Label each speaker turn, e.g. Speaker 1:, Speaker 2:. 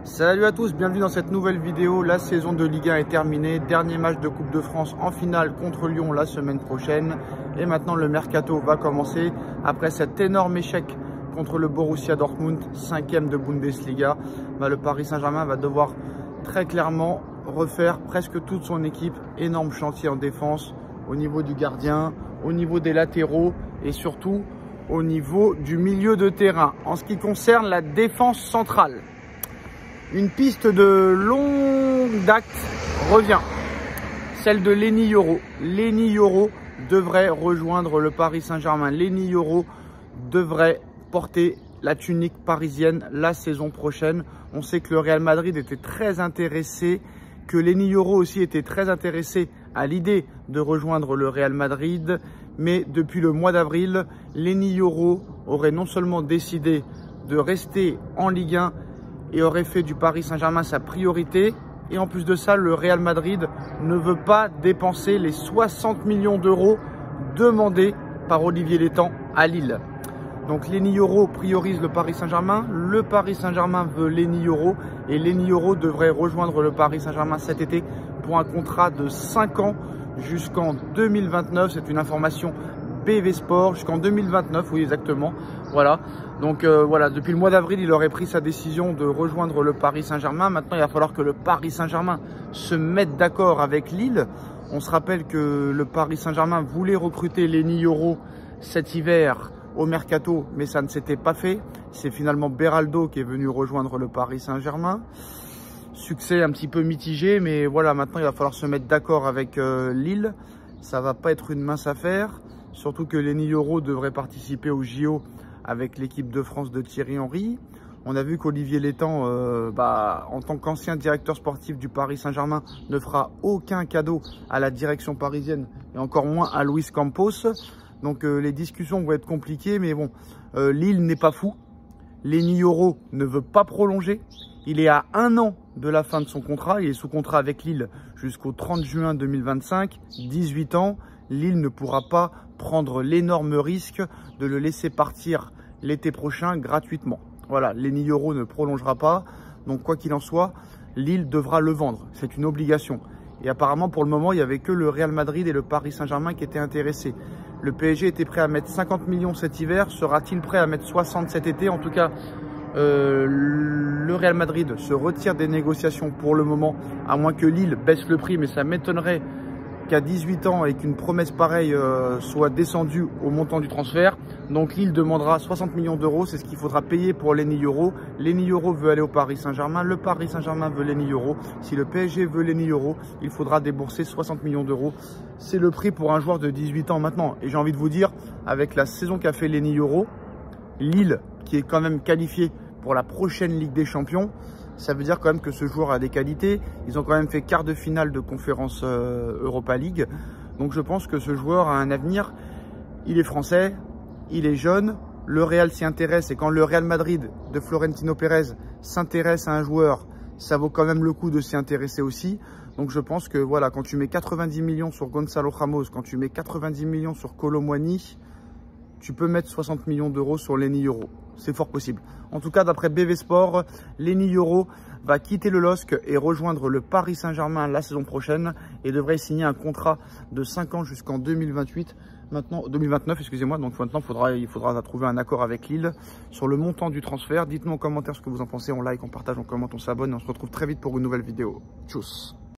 Speaker 1: Salut à tous, bienvenue dans cette nouvelle vidéo. La saison de Ligue 1 est terminée. Dernier match de Coupe de France en finale contre Lyon la semaine prochaine. Et maintenant le mercato va commencer. Après cet énorme échec contre le Borussia Dortmund, 5e de Bundesliga, le Paris Saint-Germain va devoir très clairement refaire presque toute son équipe. Énorme chantier en défense, au niveau du gardien, au niveau des latéraux et surtout au niveau du milieu de terrain. En ce qui concerne la défense centrale, une piste de longue date revient, celle de Lenny Yoro. Lenny Yoro devrait rejoindre le Paris Saint-Germain. Lenny Yoro devrait porter la tunique parisienne la saison prochaine. On sait que le Real Madrid était très intéressé, que Lenny Yoro aussi était très intéressé à l'idée de rejoindre le Real Madrid. Mais depuis le mois d'avril, Lenny Yoro aurait non seulement décidé de rester en Ligue 1 et aurait fait du Paris Saint-Germain sa priorité. Et en plus de ça, le Real Madrid ne veut pas dépenser les 60 millions d'euros demandés par Olivier Létang à Lille. Donc Lenny Yoro priorise le Paris Saint-Germain, le Paris Saint-Germain veut Lenny Yoro et Lenny Yoro devrait rejoindre le Paris Saint-Germain cet été pour un contrat de 5 ans jusqu'en 2029. C'est une information BV Sport, jusqu'en 2029, oui exactement. Voilà, donc voilà, depuis le mois d'avril, il aurait pris sa décision de rejoindre le Paris Saint-Germain. Maintenant, il va falloir que le Paris Saint-Germain se mette d'accord avec Lille. On se rappelle que le Paris Saint-Germain voulait recruter Lenny Yoro cet hiver au mercato, mais ça ne s'était pas fait. C'est finalement Beraldo qui est venu rejoindre le Paris Saint-Germain. Succès un petit peu mitigé, mais voilà, maintenant il va falloir se mettre d'accord avec Lille. Ça va pas être une mince affaire, surtout que Lenny Yoro devrait participer au JO avec l'équipe de France de Thierry Henry. On a vu qu'Olivier Létang, en tant qu'ancien directeur sportif du Paris Saint-Germain, ne fera aucun cadeau à la direction parisienne et encore moins à Luis Campos. Donc les discussions vont être compliquées, mais bon, Lille n'est pas fou. Lenny Yoro ne veut pas prolonger. Il est à 1 an de la fin de son contrat. Il est sous contrat avec Lille jusqu'au 30 juin 2025. 18 ans. Lille ne pourra pas prendre l'énorme risque de le laisser partir l'été prochain gratuitement. Voilà, Lenny Yoro ne prolongera pas. Donc quoi qu'il en soit, Lille devra le vendre. C'est une obligation. Et apparemment, pour le moment, il n'y avait que le Real Madrid et le Paris Saint-Germain qui étaient intéressés. Le PSG était prêt à mettre 50 millions cet hiver. Sera-t-il prêt à mettre 60 cet été? En tout cas, le Real Madrid se retire des négociations pour le moment, à moins que Lille baisse le prix. Mais ça m'étonnerait qu'à 18 ans et qu'une promesse pareille soit descendue au montant du transfert. Donc Lille demandera 60 millions d'euros, c'est ce qu'il faudra payer pour Lenny Yoro. Lenny Yoro veut aller au Paris Saint-Germain, le Paris Saint-Germain veut Lenny Yoro. Si le PSG veut Lenny Yoro, il faudra débourser 60 millions d'euros. C'est le prix pour un joueur de 18 ans maintenant. Et j'ai envie de vous dire, avec la saison qu'a fait Lenny Yoro, Lille, qui est quand même qualifié pour la prochaine Ligue des Champions, ça veut dire quand même que ce joueur a des qualités. Ils ont quand même fait quart de finale de conférence Europa League. Donc je pense que ce joueur a un avenir. Il est français, il est jeune. Le Real s'y intéresse. Et quand le Real Madrid de Florentino Pérez s'intéresse à un joueur, ça vaut quand même le coup de s'y intéresser aussi. Donc je pense que voilà, quand tu mets 90 millions sur Gonzalo Ramos, quand tu mets 90 millions sur Kolo Muani, tu peux mettre 60 millions d'euros sur Lenny Yoro. C'est fort possible. En tout cas, d'après BV Sport, Lenny Yoro va quitter le LOSC et rejoindre le Paris Saint-Germain la saison prochaine et devrait signer un contrat de 5 ans jusqu'en 2028. Maintenant, 2029, excusez-moi. Donc maintenant, il faudra trouver un accord avec Lille sur le montant du transfert. Dites-nous en commentaire ce que vous en pensez. On like, on partage, on commente, on s'abonne. Et on se retrouve très vite pour une nouvelle vidéo. Tchuss.